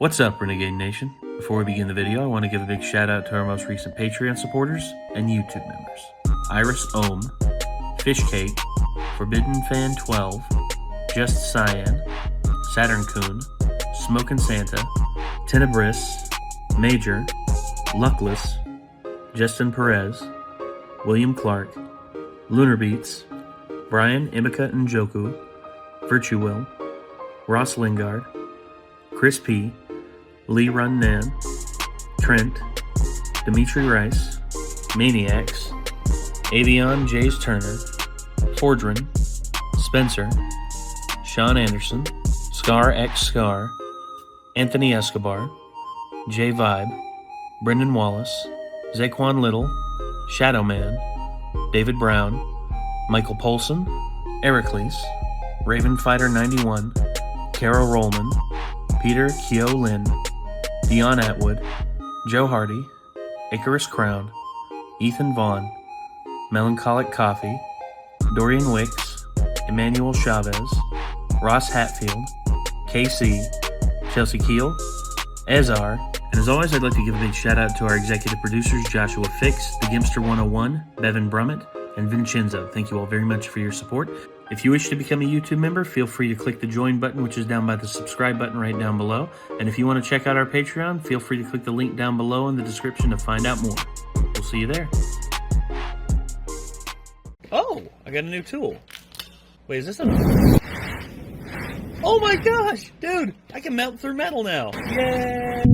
What's up, Renegade Nation? Before we begin the video, I want to give a big shout out to our most recent Patreon supporters and YouTube members. Iris Ohm, Fishcake, Forbidden Fan 12, Just Cyan, Saturn Coon, Smokin' Santa, Tenebris, Major, Luckless, Justin Perez, William Clark, Lunar Beats, Brian Imika Njoku, Virtue Will, Ross Lingard, Chris P., Lee Run Nan, Trent, Dimitri Rice, Maniacs, Avion Jays Turner, Fordrin, Spencer, Sean Anderson, Scar X Scar, Anthony Escobar, J Vibe, Brendan Wallace, Zaquan Little, Shadow Man, David Brown, Michael Polson, Ericles, Raven Fighter 91, Carol Rollman, Peter Kyo Lin, Dion Atwood, Joe Hardy, Icarus Crown, Ethan Vaughn, Melancholic Coffee, Dorian Wicks, Emmanuel Chavez, Ross Hatfield, KC, Chelsea Keel, Ezar, and as always, I'd like to give a big shout out to our executive producers Joshua Fix, The Gimster 101, Bevan Brummett, and Vincenzo. Thank you all very much for your support. If you wish to become a YouTube member, feel free to click the join button, which is down by the subscribe button right down below. And if you want to check out our Patreon, feel free to click the link down below in the description to find out more. We'll see you there. Oh, I got a new tool. Wait, is this a... Oh my gosh, dude, I can melt through metal now. Yay!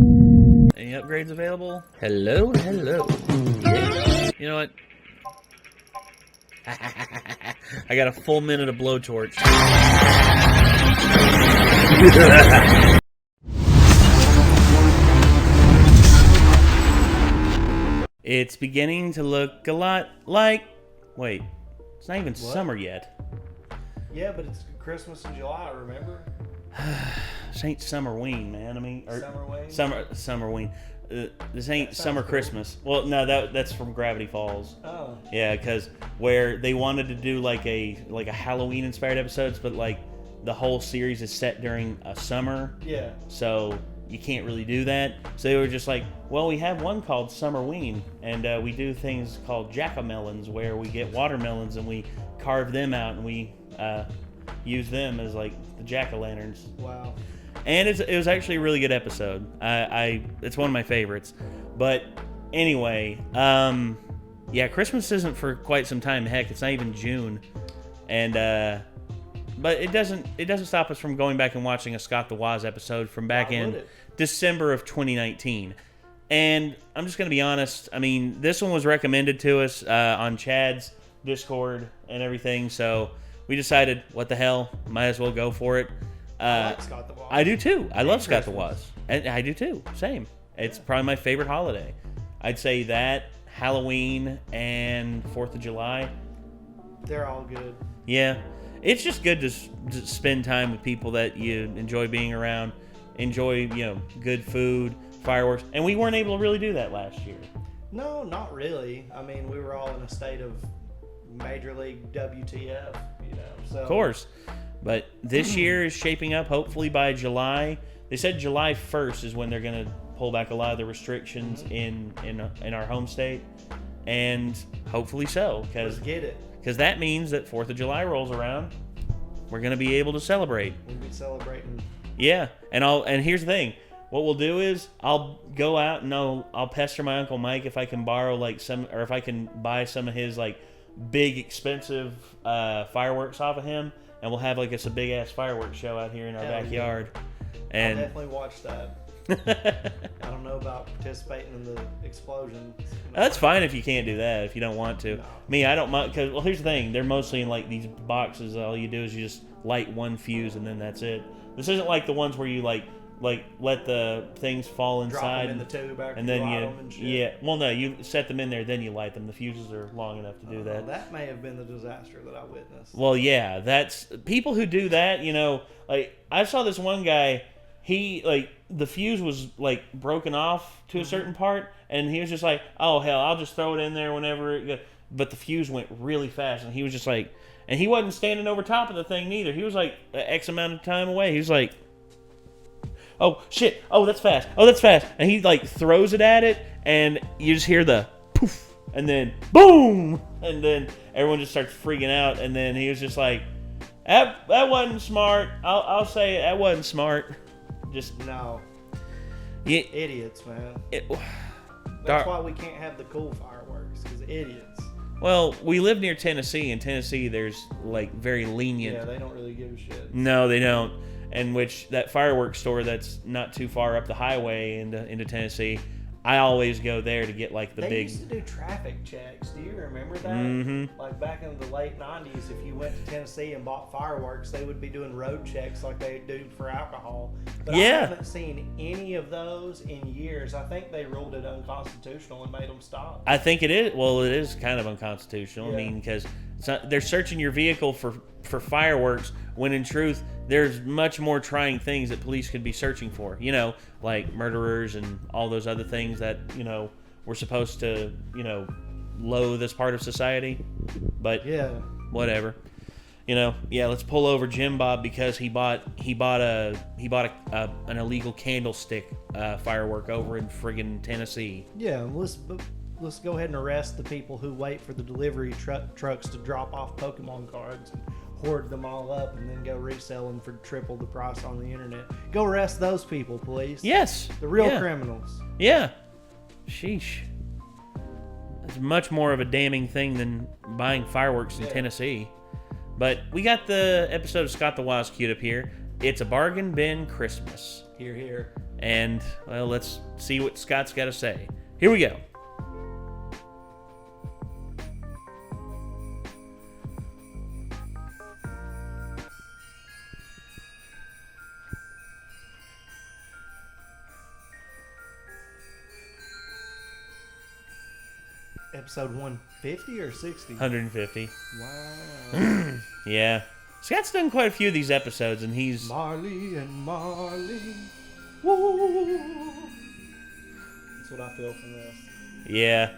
Any upgrades available? Hello, hello. Yeah. You know what? I got a full minute of blowtorch. It's beginning to look a lot like... Wait, it's not even summer yet. Yeah, but it's Christmas in July, remember? This ain't Summerween, man. I mean... Summerween? Summerween. This ain't Summer cool. Christmas. Well, no, that's from Gravity Falls. Oh. Yeah, because where they wanted to do like a Halloween inspired episodes, but like the whole series is set during a summer. Yeah. So you can't really do that. So they were just like, well, we have one called Summerween, and we do things called jack-o'-melons, where we get watermelons and we carve them out and we use them as like the jack-o'-lanterns. Wow. And it was actually a really good episode. It's one of my favorites. But anyway, yeah, Christmas isn't for quite some time. Heck, it's not even June. And but it doesn't stop us from going back and watching a Scott the Woz episode from back in December of 2019. And I'm just gonna be honest. I mean, this one was recommended to us on Chad's Discord and everything. So we decided, what the hell, might as well go for it. I like Scott the Woz. I do too. I love Scott the Woz. And I do too. Same. It's probably my favorite holiday. I'd say that, Halloween, and 4th of July. They're all good. Yeah. It's just good to spend time with people that you enjoy being around, enjoy, good food, fireworks. And we weren't able to really do that last year. No, not really. I mean, we were all in a state of Major League WTF, so. Of course. But this year is shaping up, hopefully by July. They said July 1st is when they're going to pull back a lot of the restrictions in our home state. And hopefully so. Let's get it. Because that means that 4th of July rolls around. We're going to be able to celebrate. We'll be celebrating. Yeah. And here's the thing. What we'll do is I'll go out and I'll pester my Uncle Mike if I can borrow or if I can buy some of his big expensive fireworks off of him. And we'll have a big ass fireworks show out here in our backyard. Yeah. And I'll definitely watch that. I don't know about participating in the explosion. That's fine if you can't do that, if you don't want to. No. Me, I don't mind, because, well, here's the thing. They're mostly in, these boxes. All you do is you just light one fuse, and then that's it. This isn't like the ones where you, let the things fall inside. Drop them in the tube after and then you light them and shit. Yeah. Well, no, you set them in there, then you light them. The fuses are long enough to do that. That may have been the disaster that I witnessed. Well, yeah. That's... People who do that, I saw this one guy... He, the fuse was, broken off to a certain part, and he was just like, oh, hell, I'll just throw it in there whenever But the fuse went really fast, and he was just like... And he wasn't standing over top of the thing, neither. He was, X amount of time away. He was like... oh shit, oh that's fast, oh that's fast, and he like throws it at it, and you just hear the poof, and then boom, and then everyone just starts freaking out, and then he was just like, that wasn't smart. I'll say that wasn't smart. Just No. yeah, Idiots, man. That's That's why we can't have the cool fireworks, because idiots. Well, we live near Tennessee. In Tennessee, there's like very lenient. Yeah, they don't really give a shit. No, they don't. And which that fireworks store that's not too far up the highway into Tennessee, I always go there to get like the They big. used to do traffic checks. Do you remember that? Mm-hmm. Like back in the late 90s, if you went to Tennessee and bought fireworks, they would be doing road checks like they do for alcohol. But I Yeah. haven't seen any of those in years. I think they ruled it unconstitutional and made them stop. I think it is. Well, it is kind of unconstitutional. Yeah. I mean, because they're searching your vehicle for fireworks when in truth there's much more trying things that police could be searching for. You know, like murderers and all those other things that we're supposed to loathe as part of society. But Yeah. whatever. Yeah, let's pull over Jim Bob because he bought an illegal candlestick firework over in friggin' Tennessee. Yeah, let's go ahead and arrest the people who wait for the delivery trucks to drop off Pokemon cards and hoard them all up and then go resell them for triple the price on the internet. Go arrest those people, police. Yes, The real yeah. criminals. Yeah. Sheesh. It's much more of a damning thing than buying fireworks in Tennessee. But we got the episode of Scott the Waz queued up here. It's a bargain bin Christmas. Here, here. And, well, let's see what Scott's got to say. Here we go. Episode 150 or 60? 150. Wow. Yeah. Scott's done quite a few of these episodes, and he's... Marley and Marley. Woo! That's what I feel from this. Yeah.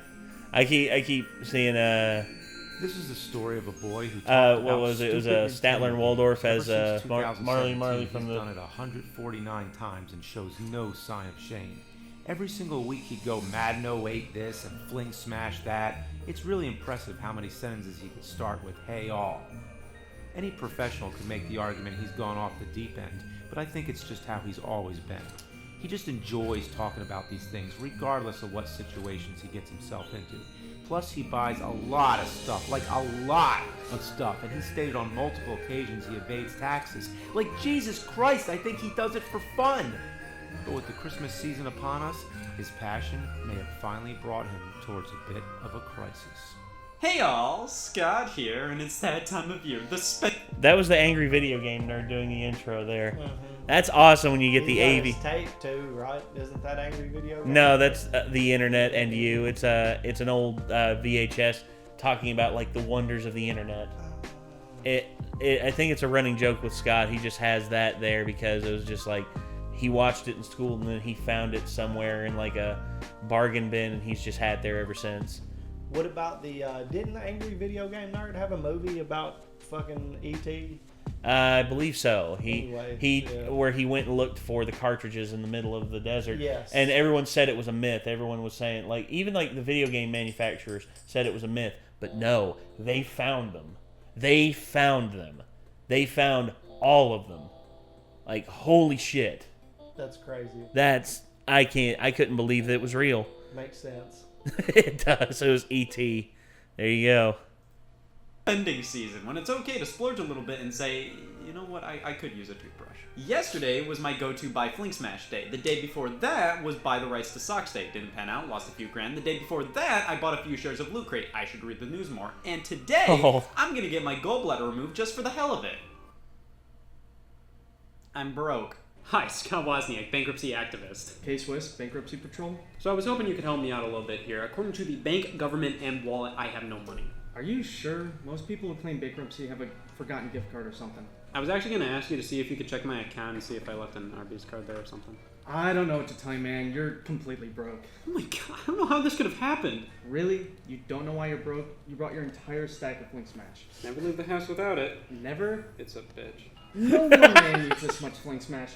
I keep seeing... This is the story of a boy who what was it? It was Statler and Waldorf as Marley from the... He's done it 149 times and shows no sign of shame. Every single week he'd go mad no ate this and fling smash that. It's really impressive how many sentences he could start with hey all. Any professional could make the argument he's gone off the deep end, but I think it's just how he's always been. He just enjoys talking about these things regardless of what situations he gets himself into. Plus he buys a lot of stuff, like a lot of stuff, and he stated on multiple occasions he evades taxes. Like Jesus Christ, I think he does it for fun! But with the Christmas season upon us, his passion may have finally brought him towards a bit of a crisis. Hey all, Scott here, and it's that time of year. That was the angry video game nerd doing the intro there. That's awesome when you get the AV. He's got his tape too, right? Isn't that angry video game? No, that's the internet and you. It's an old VHS talking about like the wonders of the internet. I think it's a running joke with Scott. He just has that there because it was just like he watched it in school and then he found it somewhere in like a bargain bin and he's just had it there ever since. What about didn't the angry video game nerd have a movie about fucking E.T.? I believe so. Where he went and looked for the cartridges in the middle of the desert. Yes. And everyone said it was a myth. Everyone was saying, like, even like the video game manufacturers said it was a myth. But no, they found them. They found them. They found all of them. Like, holy shit. That's crazy. I couldn't believe that it was real. Makes sense. It does. It was E.T. There you go. Spending season, when it's okay to splurge a little bit and say, you know what, I could use a toothbrush. Yesterday was my go-to buy Fling Smash day. The day before that was buy the rights to socks day. Didn't pan out, lost a few grand. The day before that, I bought a few shares of Loot Crate. I should read the news more. And today, I'm gonna get my gallbladder removed just for the hell of it. I'm broke. Hi, Scott Wozniak, bankruptcy activist. K-Swiss, Bankruptcy Patrol. So I was hoping you could help me out a little bit here. According to the bank, government, and wallet, I have no money. Are you sure? Most people who claim bankruptcy have a forgotten gift card or something. I was actually going to ask you to see if you could check my account and see if I left an Arby's card there or something. I don't know what to tell you, man. You're completely broke. Oh my god, I don't know how this could have happened. Really? You don't know why you're broke? You brought your entire stack of Fling Smash. Never leave the house without it. Never? It's a bitch. No one man needs this much Fling Smash.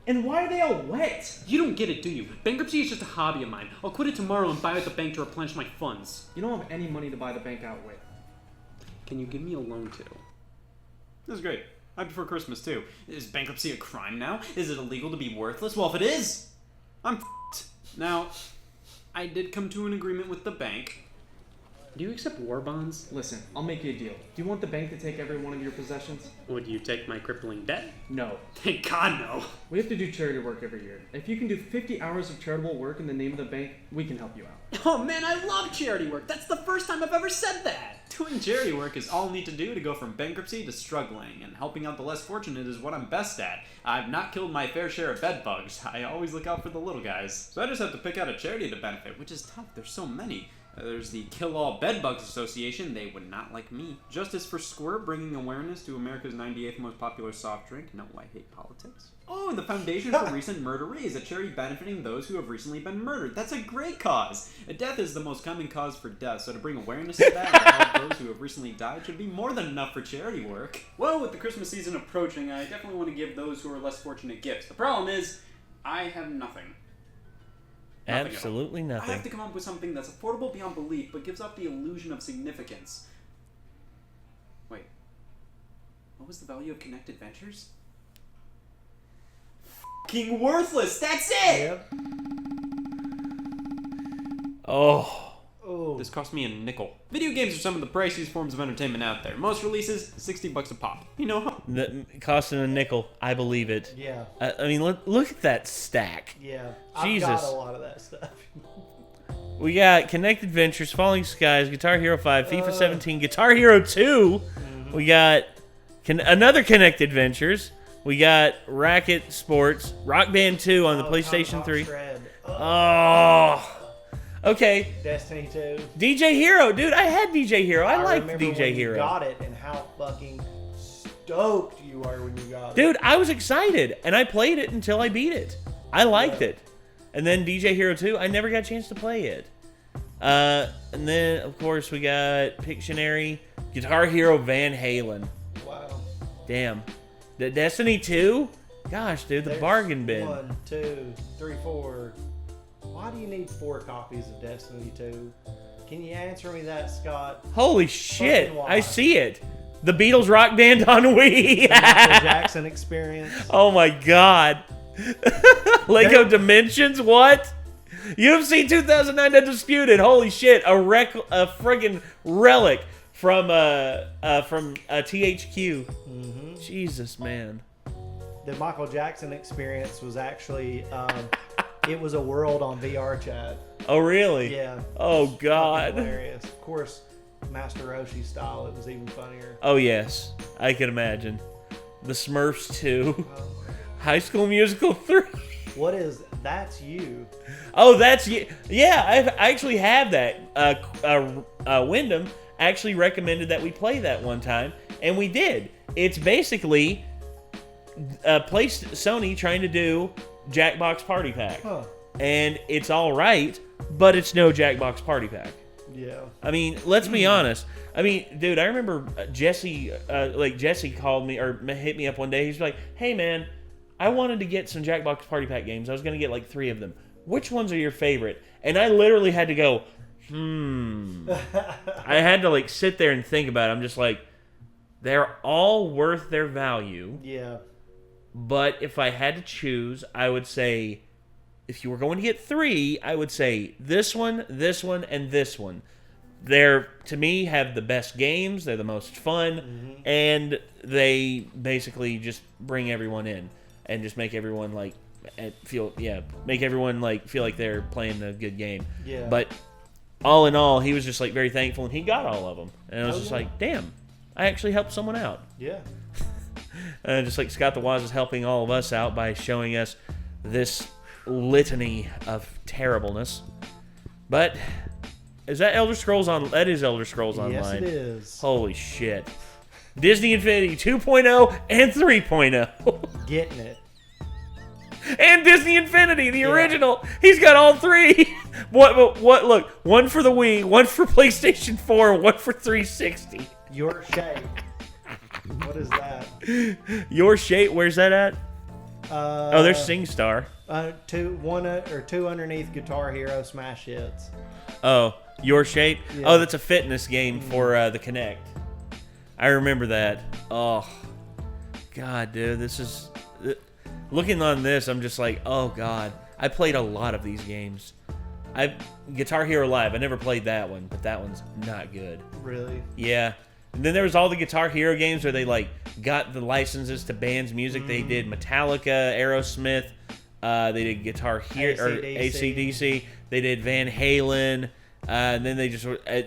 And why are they all wet? You don't get it, do you? Bankruptcy is just a hobby of mine. I'll quit it tomorrow and buy out the bank to replenish my funds. You don't have any money to buy the bank out with. Can you give me a loan too? This is great. I prefer Christmas too. Is bankruptcy a crime now? Is it illegal to be worthless? Well, if it is, I'm f***ed. Now, I did come to an agreement with the bank. Do you accept war bonds? Listen, I'll make you a deal. Do you want the bank to take every one of your possessions? Would you take my crippling debt? No. Thank God, no. We have to do charity work every year. If you can do 50 hours of charitable work in the name of the bank, we can help you out. Oh man, I love charity work. That's the first time I've ever said that. Doing charity work is all I need to do to go from bankruptcy to struggling, and helping out the less fortunate is what I'm best at. I've not killed my fair share of bed bugs. I always look out for the little guys. So I just have to pick out a charity to benefit, which is tough. There's so many. There's the Kill All Bedbugs Association. They would not like me. Justice for Squirt, bringing awareness to America's 98th most popular soft drink. No, I hate politics. Oh, the Foundation for Recent Murderees, a charity benefiting those who have recently been murdered. That's a great cause. Death is the most common cause for death, so to bring awareness to that and to help those who have recently died should be more than enough for charity work. Well, with the Christmas season approaching, I definitely want to give those who are less fortunate gifts. The problem is, I have nothing. Absolutely I nothing. have to come up with something that's affordable beyond belief, but gives off the illusion of significance. Wait. What was the value of Connected Ventures? Fucking worthless! That's it! Yep. Oh. Oh. This cost me a nickel. Video games are some of the priciest forms of entertainment out there. Most releases, $60 a pop. You know how... Costing a nickel. I believe it. Yeah. I mean, look at that stack. Yeah. Jesus. I've got a lot of that stuff. We got Connected Ventures, Falling Skies, Guitar Hero 5, FIFA 17, Guitar Hero 2. We got another Connected Ventures. We got Racket Sports, Rock Band 2 on the PlayStation 3. Oh. Okay. Destiny 2. DJ Hero, dude, I had DJ Hero. I liked remember DJ when Hero. You got it and how fucking stoked you are when you got it. Dude, I was excited, and I played it until I beat it. I liked it. And then DJ Hero 2, I never got a chance to play it. And then, of course, we got Pictionary, Guitar Hero Van Halen. Wow. Damn. The Destiny 2? Gosh, dude, the There's bargain bin. 1, 2, 3, 4. Why do you need 4 copies of Destiny 2? Can you answer me that, Scott? Holy shit, Fucking why? I see it. The Beatles Rock Band on Wii. Michael Jackson experience. Oh my god. Lego Dimensions, what? UFC 2009 Undisputed, holy shit, a friggin' relic from THQ. Mm-hmm. Jesus, man. The Michael Jackson experience was actually, it was a world on VR chat. Oh, really? Yeah. Oh, God. Hilarious. Of course, Master Roshi style, it was even funnier. Oh, yes. I can imagine. The Smurfs 2. High School Musical 3. What is That's You? Oh, that's you. Yeah, I actually have that. Wyndham actually recommended that we play that one time, and we did. It's basically Sony trying to do Jackbox Party Pack. Huh. And it's all right, but it's no Jackbox Party Pack. Yeah. I mean, let's be honest. I mean, dude, I remember Jesse called me or hit me up one day. He's like, "Hey, man, I wanted to get some Jackbox Party Pack games. I was going to get like 3 of them. Which ones are your favorite?" And I literally had to go, I had to like sit there and think about it. I'm just like, they're all worth their value. Yeah. But if I had to choose, I would say, if you were going to get 3, I would say this one, and this one. They're, to me, have the best games. They're the most fun. And they basically just bring everyone in and just make everyone feel like they're playing a good game. Yeah. But all in all, he was just like very thankful, and he got all of them. And I was just like, damn, I actually helped someone out. Yeah. Just like Scott the Waz is helping all of us out by showing us this litany of terribleness. But is that Elder Scrolls on? That is Elder Scrolls Online. Yes, it is. Holy shit! Disney Infinity 2.0 and 3.0. Getting it. And Disney Infinity, the original. He's got all 3. What? Look, one for the Wii, one for PlayStation 4, one for 360. Your Shape. What is that? Your Shape. Where's that at? Oh, there's SingStar. Two underneath Guitar Hero Smash Hits. Oh, Your Shape. Yeah. Oh, that's a fitness game for the Kinect. I remember that. Oh, God, dude, this is... Looking on this, I'm just like, oh, God. I played a lot of these games. Guitar Hero Live, I never played that one, but that one's not good. Really? Yeah. And then there was all the Guitar Hero games where they like got the licenses to bands' music. They did Metallica, Aerosmith, they did Guitar Hero or AC/DC. They did Van Halen, and then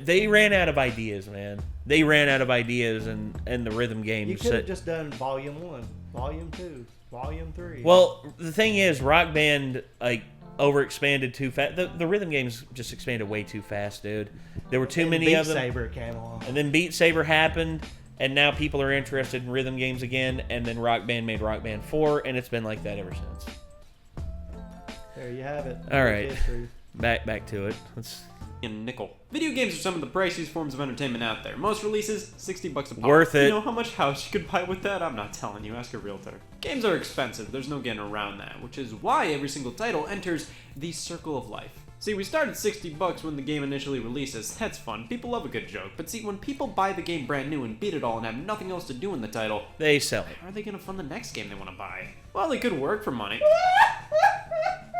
they ran out of ideas, man. They ran out of ideas and the rhythm games. You could have just done Volume 1, Volume 2, Volume 3. Well, the thing is, Rock Band like overexpanded too fast. The rhythm games just expanded way too fast, dude. There were too many of them. Beat Saber came along. And then Beat Saber happened, and now people are interested in rhythm games again, and then Rock Band made Rock Band 4, and it's been like that ever since. There you have it. All right. Back to it. Let's... And nickel. Video games are some of the priciest forms of entertainment out there. Most releases, $60 a pop. Worth it. You know how much house you could buy with that? I'm not telling you. Ask a realtor. Games are expensive. There's no getting around that, which is why every single title enters the circle of life. See, we started $60 when the game initially releases. That's fun. People love a good joke. But see, when people buy the game brand new and beat it all and have nothing else to do in the title, they sell it. how are they going to fund the next game they want to buy? Well, they could work for money.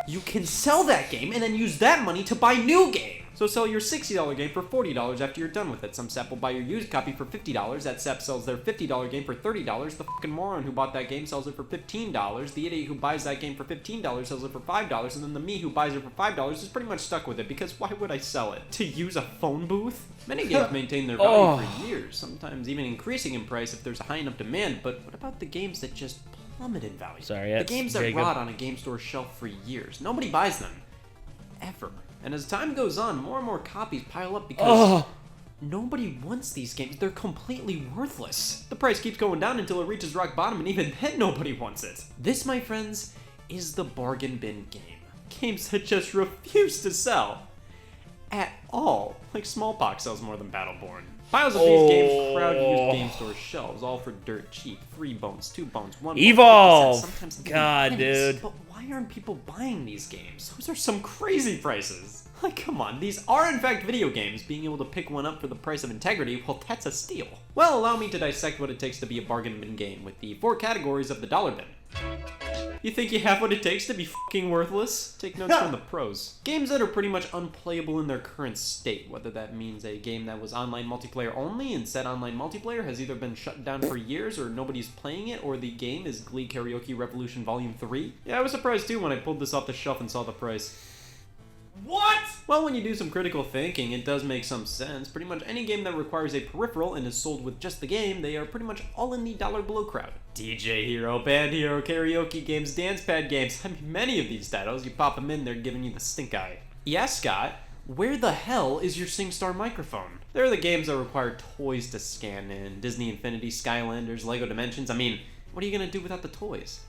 You can sell that game and then use that money to buy new game. So sell your $60 game for $40 after you're done with it. Some sap will buy your used copy for $50. That sap sells their $50 game for $30. The fucking moron who bought that game sells it for $15. The idiot who buys that game for $15 sells it for $5. And then the me who buys it for $5 is pretty much stuck with it because why would I sell it? To use a phone booth? Many games maintain their value for years, sometimes even increasing in price if there's a high enough demand. But what about the games that just plummet in value? Sorry, the games that rot on a game store shelf for years. Nobody buys them. Ever. And as time goes on, more and more copies pile up because nobody wants these games. They're completely worthless. The price keeps going down until it reaches rock bottom, and even then nobody wants it. This, my friends, is the bargain bin game. Games that just refuse to sell. At all. Like Smallpox sells more than Battleborn. Piles of these games crowd used game store shelves, all for dirt cheap. 3 bones, 2 bones, 1 bone, Evolve! 50 cents, sometimes even God, pennies. dude. But why aren't people buying these games? Those are some crazy prices. Like, come on, these are in fact video games. Being able to pick one up for the price of integrity, well, that's a steal. Well, allow me to dissect what it takes to be a bargain bin game with the 4 categories of the dollar bin. You think you have what it takes to be fucking worthless? Take notes from the pros. Games that are pretty much unplayable in their current state, whether that means a game that was online multiplayer only and said online multiplayer has either been shut down for years or nobody's playing it, or the game is Glee Karaoke Revolution Volume 3. Yeah, I was surprised too when I pulled this off the shelf and saw the price. What? Well, when you do some critical thinking, it does make some sense. Pretty much any game that requires a peripheral and is sold with just the game, they are pretty much all in the dollar below crowd. DJ Hero, Band Hero, karaoke games, dance pad games. I mean, many of these titles, you pop them in, they're giving you the stink eye. Yes, Scott, where the hell is your SingStar microphone? They're the games that require toys to scan in. Disney Infinity, Skylanders, Lego Dimensions. I mean, what are you gonna do without the toys?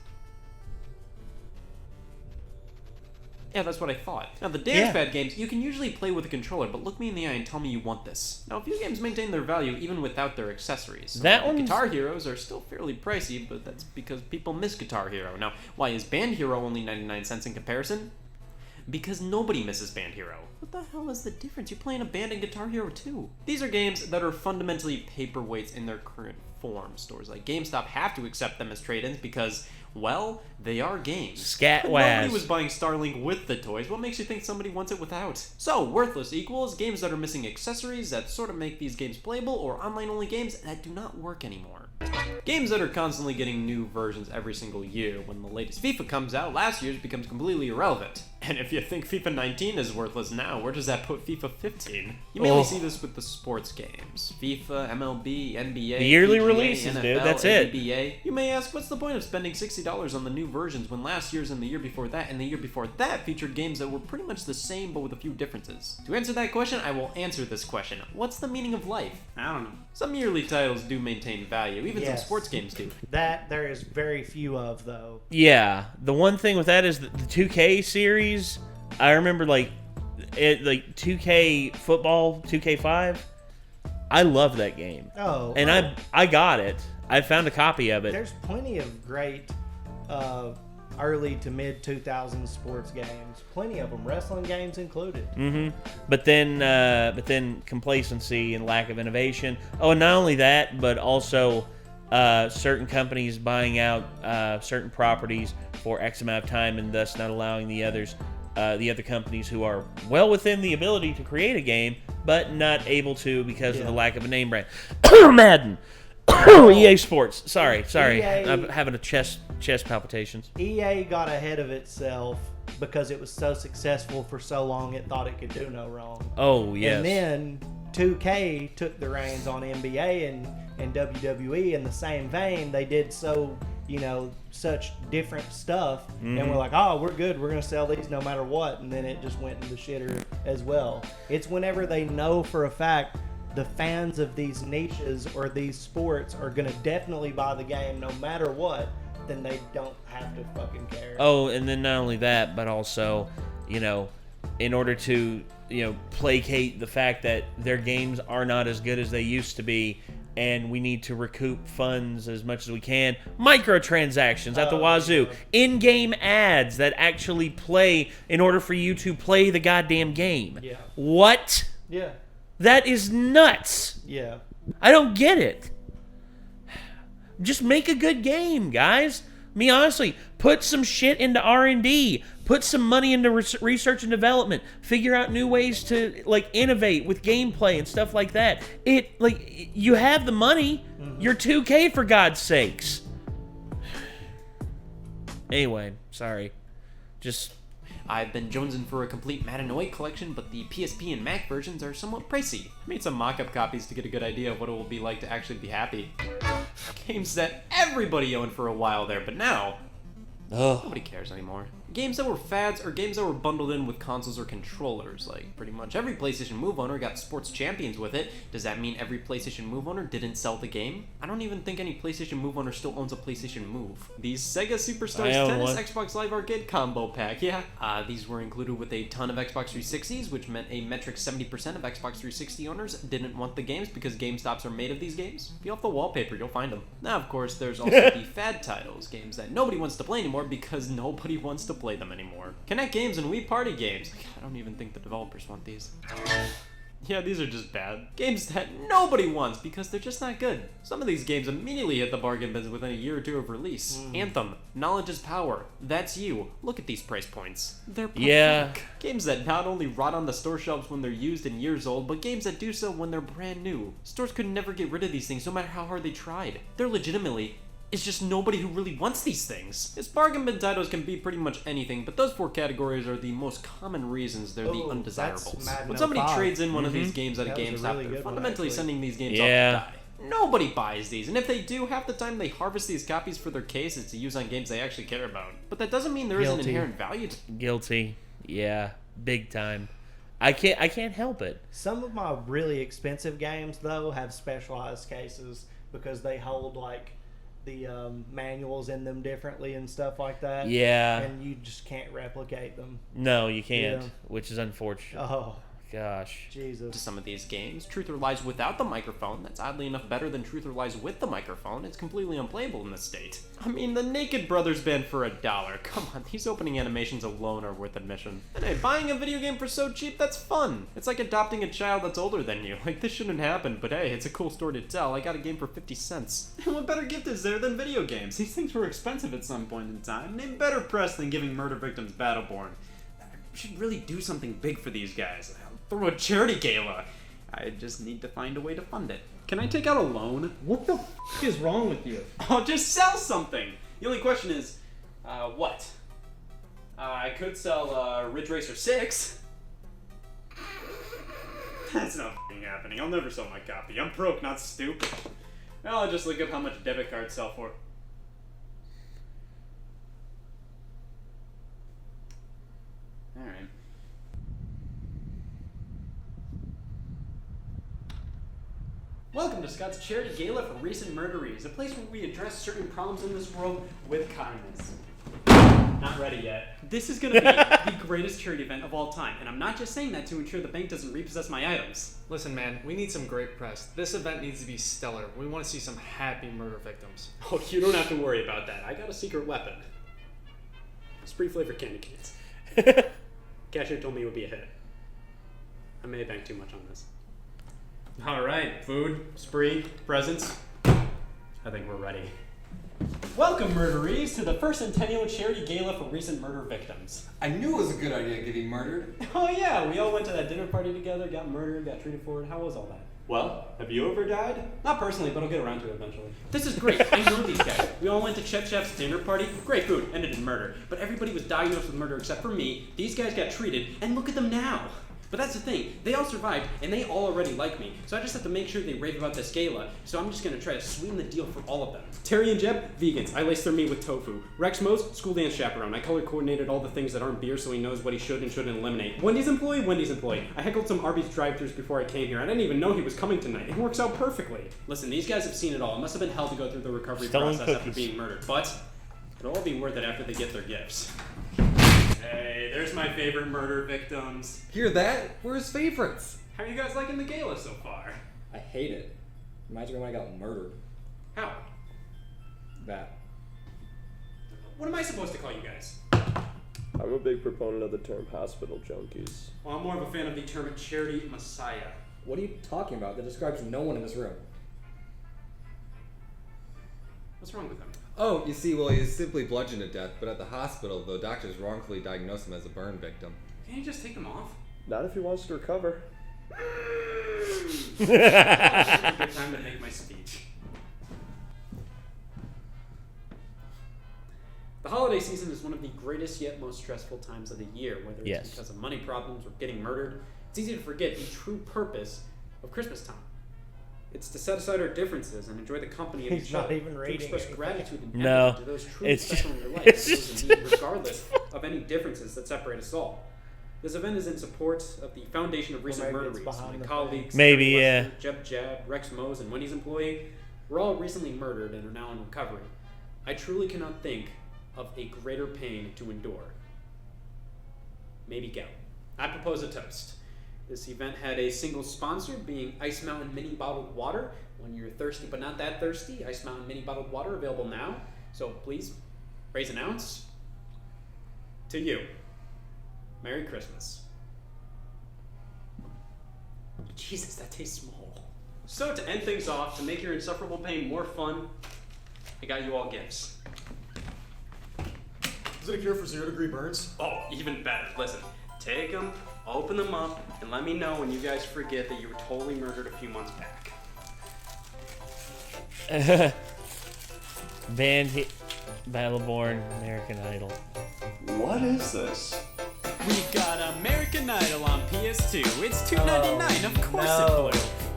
Yeah, that's what I thought. Now, the dance pad games, you can usually play with a controller, but look me in the eye and tell me you want this. Now, a few games maintain their value even without their accessories. That one's... Guitar Heroes are still fairly pricey, but that's because people miss Guitar Hero. Now, why is Band Hero only 99 cents in comparison? Because nobody misses Band Hero. What the hell is the difference? You're playing a band in Guitar Hero too. These are games that are fundamentally paperweights in their current form. Stores like GameStop have to accept them as trade-ins because, well, they are games. Scat But waz. nobody was buying Starlink with the toys. What makes you think somebody wants it without? So, worthless equals games that are missing accessories that sort of make these games playable, or online-only games that do not work anymore. Games that are constantly getting new versions every single year. When the latest FIFA comes out, last year's becomes completely irrelevant. And if you think FIFA 19 is worthless now, where does that put FIFA 15? You mainly see this with the sports games. FIFA, MLB, NBA, The yearly PGA, releases, NFL, dude, that's it. ABA. You may ask, what's the point of spending $60 on the new versions when last year's and the year before that and the year before that featured games that were pretty much the same but with a few differences? To answer that question, I will answer this question. What's the meaning of life? I don't know. Some yearly titles do maintain value, even some sports games do. That there is very few of, though. Yeah, the one thing with that is the 2K series. I remember like 2K football, 2K5. I love that game. Oh, and I got it. I found a copy of it. There's plenty of great early to mid 2000s sports games. Plenty of them, wrestling games included. But then complacency and lack of innovation. Oh, and not only that, but also certain companies buying out certain properties for X amount of time, and thus not allowing the other companies who are well within the ability to create a game, but not able to because of the lack of a name brand. Madden. EA Sports. Sorry. EA, I'm having a chest palpitations. EA got ahead of itself because it was so successful for so long it thought it could do no wrong. Oh, yes. And then 2K took the reins on NBA and WWE in the same vein. They did such different stuff, and we're like, oh, we're good, we're going to sell these no matter what, and then it just went in the shitter as well. It's whenever they know for a fact the fans of these niches or these sports are going to definitely buy the game no matter what, then they don't have to fucking care. Oh, and then not only that, but also, in order to, placate the fact that their games are not as good as they used to be, and we need to recoup funds as much as we can. Microtransactions at the wazoo. In-game ads that actually play in order for you to play the goddamn game. Yeah. What? Yeah. That is nuts. Yeah. I don't get it. Just make a good game, guys. Honestly, put some shit into R&D. Put some money into research and development. Figure out new ways to innovate with gameplay and stuff like that. You have the money. You're 2K, for God's sakes. Anyway, sorry. I've been jonesing for a complete Madden 08 collection, but the PSP and Mac versions are somewhat pricey. I made some mock-up copies to get a good idea of what it will be like to actually be happy. Games that everybody owned for a while there, but now nobody cares anymore. Games that were fads or games that were bundled in with consoles or controllers. Like, pretty much every PlayStation Move owner got sports champions with it. Does that mean every PlayStation Move owner didn't sell the game? I don't even think any PlayStation Move owner still owns a PlayStation Move. The Sega Superstars Tennis Xbox Live Arcade Combo Pack, yeah. These were included with a ton of Xbox 360s, which meant a metric 70% of Xbox 360 owners didn't want the games because GameStops are made of these games. Peel off the wallpaper, you'll find them. Now, of course, there's also the fad titles, games that nobody wants to play anymore because nobody wants to play them anymore. Connect Games and Wii Party Games. I don't even think the developers want these. Yeah, these are just bad. Games that nobody wants because they're just not good. Some of these games immediately hit the bargain bins within a year or two of release. Anthem, Knowledge is Power, That's You. Look at these price points. They're pathetic. Yeah. Games that not only rot on the store shelves when they're used and years old, but games that do so when they're brand new. Stores could never get rid of these things no matter how hard they tried. They're legitimately... It's just nobody who really wants these things. Its bargain bin titles can be pretty much anything, but those four categories are the most common reasons they're the undesirables. When somebody trades in one of these games at a GameStop, they're fundamentally sending these games off to die. Nobody buys these, and if they do, half the time they harvest these copies for their cases to use on games they actually care about. But that doesn't mean there isn't inherent value to them. Guilty. Yeah, big time. I can't help it. Some of my really expensive games, though, have specialized cases because they hold, the manuals in them differently and stuff like that. Yeah. And you just can't replicate them. No, you can't, Yeah. which is unfortunate. Oh, Gosh. Jesus. To some of these games, Truth or Lies without the microphone, that's oddly enough better than Truth or Lies with the microphone. It's completely unplayable in this state. I mean, the Naked Brothers band for $1. Come on, these opening animations alone are worth admission. And hey, buying a video game for so cheap, that's fun. It's like adopting a child that's older than you. Like, this shouldn't happen, but hey, it's a cool story to tell. I got a game for 50 cents. And what better gift is there than video games? These things were expensive at some point in time. Name better press than giving murder victims Battleborn. We should really do something big for these guys. Throw a charity gala. I just need to find a way to fund it. Can I take out a loan? What the f is wrong with you? I'll just sell something. The only question is, what? I could sell Ridge Racer 6. That's not f***ing happening. I'll never sell my copy. I'm broke, not stupid. Well, I'll just look up how much debit cards sell for. Alright. Welcome to Scott's Charity Gala for Recent Murderies, a place where we address certain problems in this world with kindness. Not ready yet. This is going to be the greatest charity event of all time, and I'm not just saying that to ensure the bank doesn't repossess my items. Listen, man, we need some great press. This event needs to be stellar. We want to see some happy murder victims. Oh, you don't have to worry about that. I got a secret weapon. Spree-flavored candy canes. Cashier told me it would be a hit. I may have banked too much on this. All right, food, spree, presents. I think we're ready. Welcome, murderees, to the first centennial charity gala for recent murder victims. I knew it was a good idea getting murdered. Oh yeah, we all went to that dinner party together, got murdered, got treated for it. How was all that? Well, have you ever died? Not personally, but I'll get around to it eventually. This is great. I know these guys. We all went to Chef's dinner party. Great food, ended in murder. But everybody was diagnosed with murder except for me. These guys got treated, and look at them now. But that's the thing. They all survived, and they all already like me. So I just have to make sure they rave about this gala. So I'm just going to try to sweeten the deal for all of them. Terry and Jeb, vegans. I laced their meat with tofu. Rex Mose, school dance chaperone. I color coordinated all the things that aren't beer so he knows what he should and shouldn't eliminate. Wendy's employee. I heckled some Arby's drive-thrus before I came here. I didn't even know he was coming tonight. It works out perfectly. Listen, these guys have seen it all. It must have been hell to go through the recovery process after being murdered. But it'll all be worth it after they get their gifts. Hey, there's my favorite murder victims. Hear that? We're his favorites. How are you guys liking the gala so far? I hate it. Reminds me when I got murdered. How? That. What am I supposed to call you guys? I'm a big proponent of the term hospital junkies. Well, I'm more of a fan of the term charity messiah. What are you talking about? That describes no one in this room. What's wrong with him? Oh, you see, well, he was simply bludgeoned to death, but at the hospital, the doctors wrongfully diagnosed him as a burn victim. Can't you just take him off? Not if he wants to recover. It's a good time to make my speech. The holiday season is one of the greatest yet most stressful times of the year, whether it's because of money problems or getting murdered. It's easy to forget the true purpose of Christmas time. It's to set aside our differences and enjoy the company of each other. To express gratitude and empathy to those truly special in your life, those in need, regardless of any differences that separate us all. This event is in support of the Foundation of Recent Murderies. My colleagues, Jeb, Rex Mose, and Wendy's employee, were all recently murdered and are now in recovery. I truly cannot think of a greater pain to endure. Maybe gout. I propose a toast. This event had a single sponsor, being Ice Mountain Mini Bottled Water. When you're thirsty but not that thirsty, Ice Mountain Mini Bottled Water available now. So please, raise an ounce. To you. Merry Christmas. Jesus, that tastes small. So to end things off, to make your insufferable pain more fun, I got you all gifts. Is it a cure for 0-degree burns? Oh, even better. Listen, take them, open them up, and let me know when you guys forget that you were totally murdered a few months back. Battleborn, American Idol. What is this? We got American Idol on PS2. It's $2.99, of course it blew.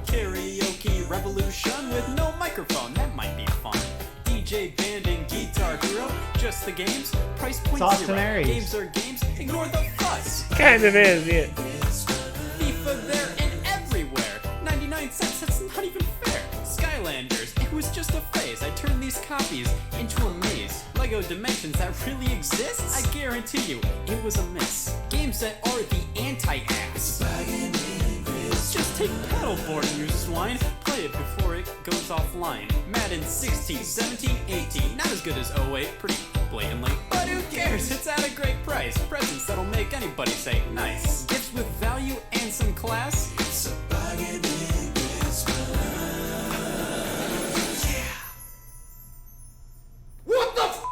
Karaoke revolution with no microphone, that might be fun. DJ banding, Guitar Hero, just the games, price point zero. Games are games, ignore the fuss. Kind of is, yeah. FIFA there and everywhere. 99 cents, that's not even fair. Skylanders, it was just a phase. I turned these copies into a maze. Lego Dimensions that really exists? I guarantee you, it was a miss. Games that are the anti-ass. Just take paddleboard, you swine. Play it before it goes offline. Madden 16, 17, 18. Not as good as 08, pretty blatantly. But who cares? It's at a great price. Presents that'll make anybody say nice. Gifts with value and some class. It's a bargain in Christmas. Yeah. What the f***?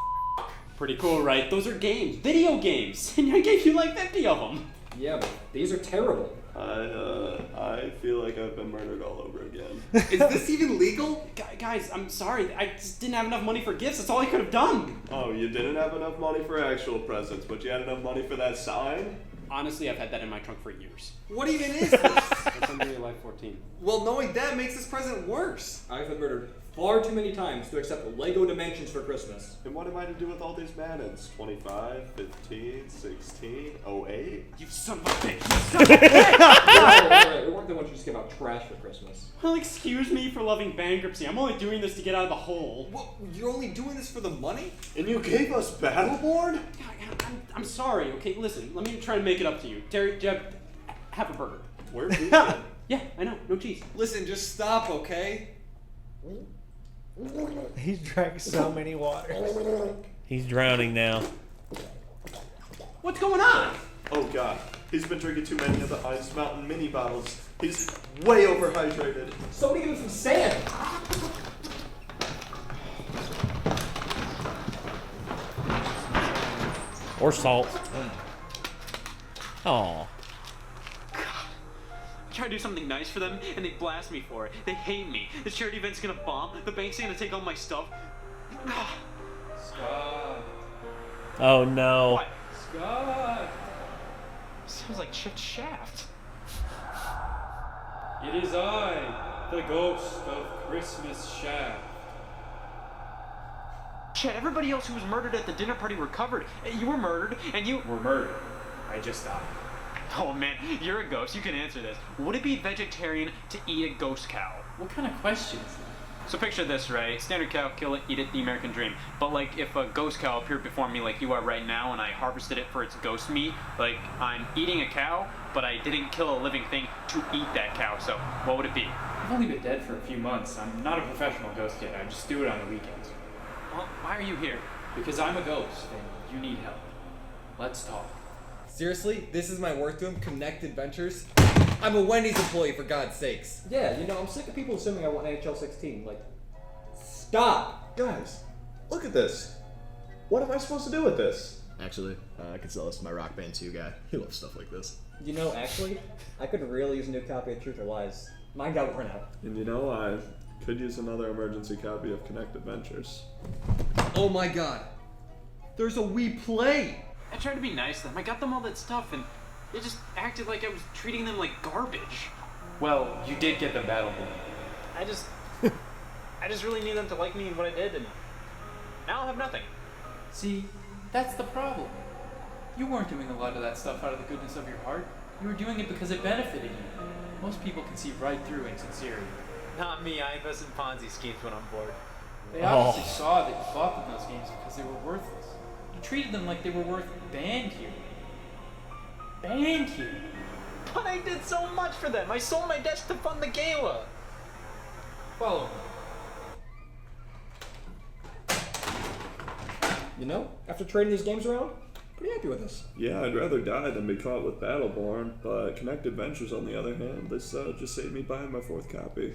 Pretty cool, right? Those are games. Video games. And I gave you like 50 of them. Yeah, but these are terrible. I feel like I've been murdered all over again. Is this even legal? Guys, I'm sorry. I just didn't have enough money for gifts. That's all I could have done. Oh, you didn't have enough money for actual presents, but you had enough money for that sign? Honestly, I've had that in my trunk for years. What even is this? It's under your life 14. Well, knowing that makes this present worse. I've been murdered far too many times to accept Lego Dimensions for Christmas. And what am I to do with all these Maddens? 25, 15, 16, 08? You son of a bitch! Alright, we weren't the ones who just give out trash for Christmas. Well, excuse me for loving bankruptcy. I'm only doing this to get out of the hole. Well, you're only doing this for the money? And you gave us Battleborn? I'm sorry, okay? Listen, let me try to make it up to you. Derry, Jeb, have a burger. Where's vegan? Yeah, I know. No cheese. Listen, just stop, okay? He's drank so many waters. He's drowning now. What's going on? Oh god, he's been drinking too many of the Ice Mountain mini bottles. He's way overhydrated. Somebody give him some sand. Or salt. Aw. I try to do something nice for them, and they blast me for it. They hate me. The charity event's gonna bomb. The bank's gonna take all my stuff. Scott. Oh no. What? Scott. Sounds like Chet Shaft. It is I, the ghost of Christmas Shaft. Chet, everybody else who was murdered at the dinner party recovered. You were murdered, and you We're murdered. I just died. Oh man, you're a ghost. You can answer this. Would it be vegetarian to eat a ghost cow? What kind of question is that? So picture this, right? Standard cow, kill it, eat it, the American dream. But like, if a ghost cow appeared before me like you are right now and I harvested it for its ghost meat, like, I'm eating a cow, but I didn't kill a living thing to eat that cow, so what would it be? I've only been dead for a few months. I'm not a professional ghost yet. I just do it on the weekends. Well, why are you here? Because I'm a ghost and you need help. Let's talk. Seriously? This is my work to him? Connected Ventures? I'm a Wendy's employee, for God's sakes. Yeah, you know, I'm sick of people assuming I want NHL 16. Like, stop! Guys, look at this. What am I supposed to do with this? Actually, I could sell this to my Rock Band 2 guy. He loves stuff like this. You know, actually, I could really use a new copy of Truth or Lies. Mine got worn out. And you know, I could use another emergency copy of Connected Ventures. Oh my god. There's a Wii Play! I tried to be nice to them. I got them all that stuff, and they just acted like I was treating them like garbage. Well, you did get the battle book. I just really need them to like me and what I did, and now I'll have nothing. See, that's the problem. You weren't doing a lot of that stuff out of the goodness of your heart. You were doing it because it benefited you. Most people can see right through insincerity. Not me. I invest in Ponzi schemes when I'm bored. They obviously saw that you bought them those games because they were worthless. You treated them like they were worth band here. Band here. But I did so much for them. I sold my desk to fund the gala. Follow me. You know, after trading these games around, pretty happy with this. Yeah, I'd rather die than be caught with Battleborn, but Connected Ventures, on the other hand, this just saved me buying my 4th copy.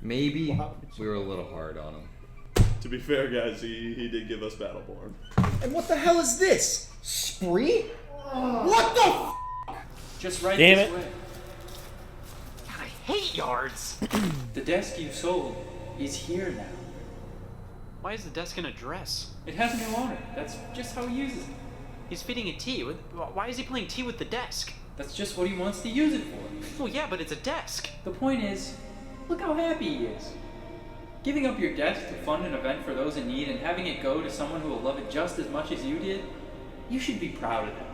Maybe we were a little hard on him. To be fair, guys, he did give us Battleborn. And what the hell is this? Spree? What the f***? Just right Damn this it. way. God, I hate yards. The desk you sold is here now. Why is the desk in a dress? It has a new owner. That's just how he uses it. He's feeding it tea. Why is he playing tea with the desk? That's just what he wants to use it for. Well, yeah, but it's a desk. The point is, look how happy he is. Giving up your desk to fund an event for those in need and having it go to someone who will love it just as much as you did, you should be proud of him.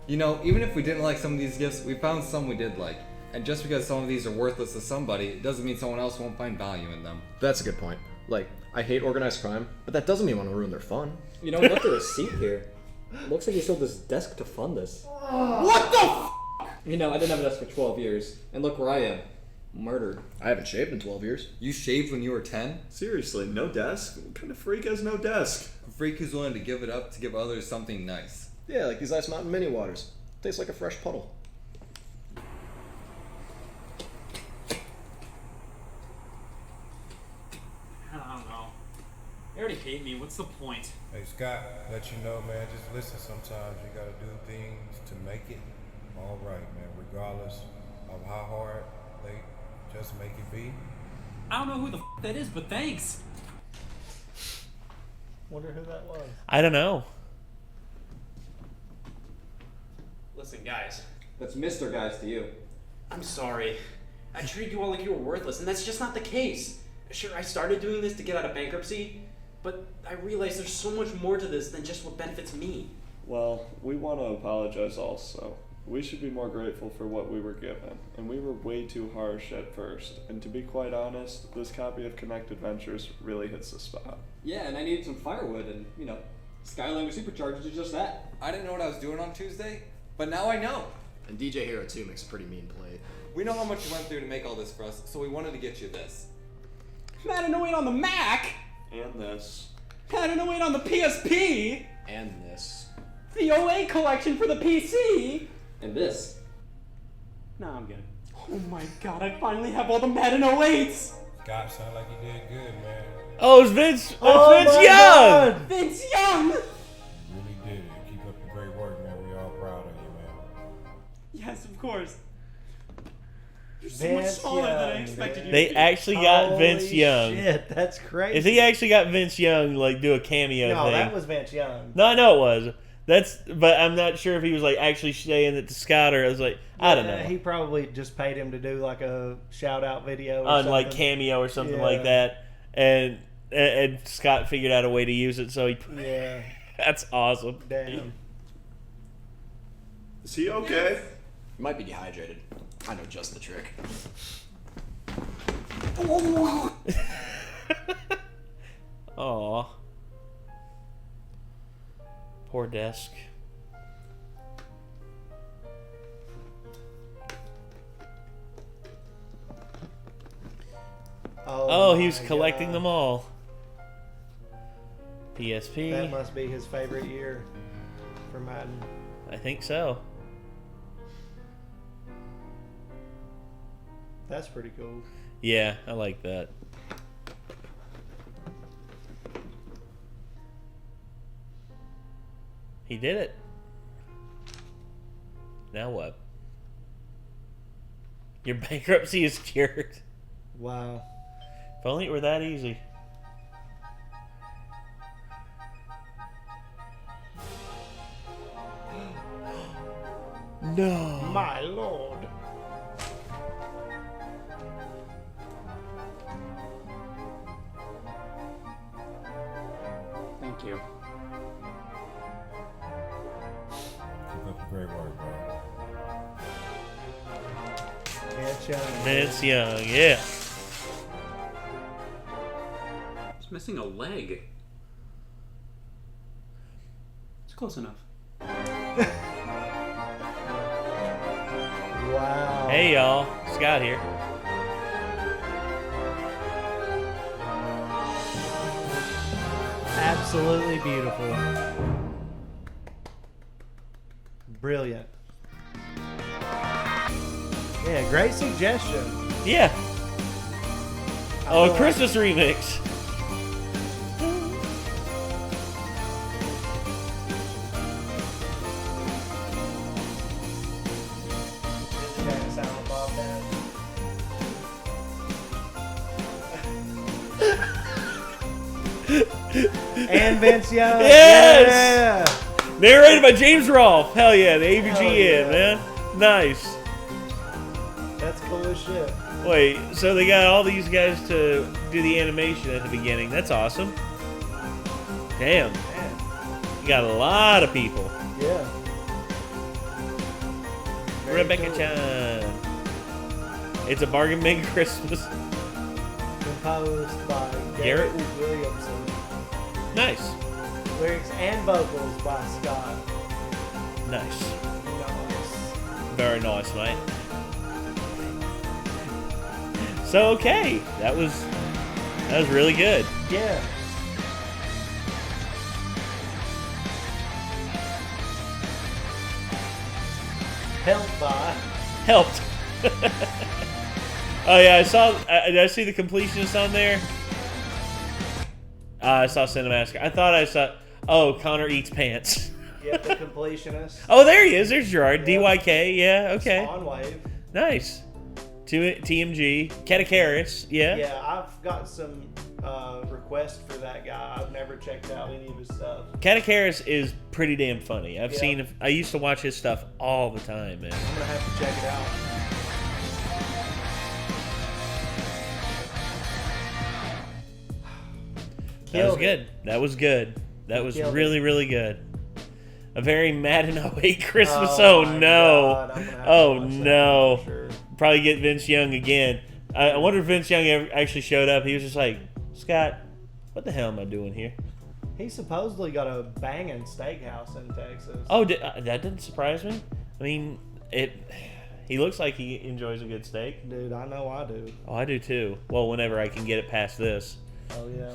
You know, even if we didn't like some of these gifts, we found some we did like. And just because some of these are worthless to somebody, it doesn't mean someone else won't find value in them. That's a good point. Like, I hate organized crime, but that doesn't mean I want to ruin their fun. You know, we left a receipt here. Looks like he sold his desk to fund this. What the f***? You know, I didn't have a desk for 12 years, and look where I am. Murdered. I haven't shaved in 12 years. You shaved when you were 10? Seriously, no desk? What kind of freak has no desk? A freak who's willing to give it up to give others something nice. Yeah, like these Ice Mountain mini waters. Tastes like a fresh puddle. I don't know. They already hate me. What's the point? Hey Scott, let you know, man, just listen, sometimes you gotta do things to make it all right, man, regardless of how hard they just make it be. I don't know who the f that is, but thanks. Wonder who that was. I don't know. Listen, guys. That's Mr. Guys to you. I'm sorry. I treated you all like you were worthless, and that's just not the case. Sure, I started doing this to get out of bankruptcy, but I realized there's so much more to this than just what benefits me. Well, we want to apologize also. We should be more grateful for what we were given, and we were way too harsh at first. And to be quite honest, this copy of Connected Ventures really hits the spot. Yeah, and I needed some firewood, and, you know, Skyline with Superchargers is just that. I didn't know what I was doing on Tuesday, but now I know. And DJ Hero 2 makes a pretty mean plate. We know how much you went through to make all this for us, so we wanted to get you this. Madanoid on the Mac? And this. Madden 08 on the PSP! And this. The 08 collection for the PC! And this. Nah, I'm good. Oh my god, I finally have all the Madden 08s! Scott, sound like you did good, man. Oh, it's Vince. Oh Vince my Young. God. Vince Young! You really did it. Keep up the great work, man. We all proud of you, man. Yes, of course. You're so Vince much smaller than I Young, expected you to They be. actually got Holy Vince Young. Shit, that's crazy. If he actually got Vince Young, like, do a cameo No, thing. that was Vince Young. No, I know it was. But I'm not sure if he was like actually saying it to Scott or I was like, I don't know. He probably just paid him to do like a shout out video or On something. like Cameo or something Yeah. like that, and Scott figured out a way to use it, so he. Yeah. That's awesome. Damn. Is he okay? You might be dehydrated. I know just the trick. Aw. Poor desk. Oh, he was my collecting God. them all. PSP. That must be his favorite year for Madden. I think so. That's pretty cool. Yeah, I like that. He did it. Now what? Your bankruptcy is cured. Wow. If only it were that easy. No. My lord. Thank you. Keep up the great work, bro. Vince Young. Vince Young, yeah. He's missing a leg. It's close enough. Wow. Hey y'all, Scott here. Absolutely beautiful. Brilliant. Yeah, great suggestion. Yeah. Oh, a Christmas remix. And Vince Young. Yes! Yeah. Narrated by James Rolfe. Hell yeah, the AVGN, Hell yeah. man. Nice. That's cool as shit. Wait, so they got all these guys to do the animation at the beginning. That's awesome. Damn. Man. You got a lot of people. Yeah. Very Rebecca cool. Chan. It's a bargain bin Christmas. Composed by Garrett Williamson. Nice. Lyrics and vocals by Scott. Nice. Nice. Very nice, mate. So okay, that was really good. Yeah. Helped by. Helped. Oh yeah, I saw. Did I see the completionist on there? I saw Cinemask. I thought I saw. Oh, Connor eats pants. Yep, the completionist. Oh, there he is. There's Gerard. DYK. Yeah. Okay. Spawn Wave. Nice. TMG. Catakaris. Yeah. Yeah, I've got some requests for that guy. I've never checked out any of his stuff. Catakaris is pretty damn funny. I've Yeah. seen. I used to watch his stuff all the time, man. I'm gonna have to check it out. That was Killed it. good. That was good. That was Killed really, really good. A very Madden 08 Christmas. Oh Oh, my no. God, I'm gonna have to Oh watch that no. for sure. Probably get Vince Young again. I wonder if Vince Young ever actually showed up. He was just like, Scott, what the hell am I doing here? He supposedly got a banging steakhouse in Texas. Oh, that didn't surprise me. I mean, he looks like he enjoys a good steak. Dude, I know I do. Oh, I do too. Well, whenever I can get it past this. Oh, yeah.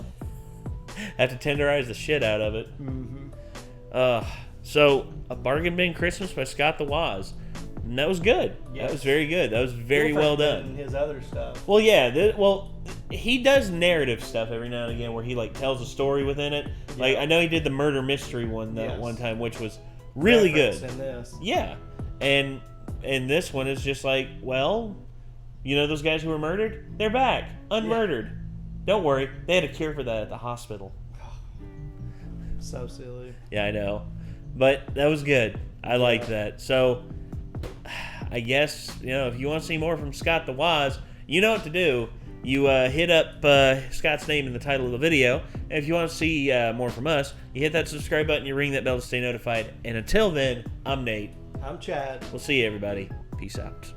Have to tenderize the shit out of it. Mm-hmm. So, A Bargain Bin Christmas by Scott the Woz. And that was good. Yes. That was very good. That was very well done. Than his other stuff. Well, yeah. He does narrative stuff every now and again where he, like, tells a story within it. Like, I know he did the murder mystery one that one time, which was really good. In this. Yeah. And this one is just like, well, you know those guys who were murdered? They're back. Unmurdered. Yeah. Don't worry. They had a cure for that at the hospital. So silly. Yeah, I know. But that was good. I liked that. So, I guess, if you want to see more from Scott the Woz, you know what to do. You hit up Scott's name in the title of the video. And if you want to see more from us, you hit that subscribe button, you ring that bell to stay notified. And until then, I'm Nate. I'm Chad. We'll see you, everybody. Peace out.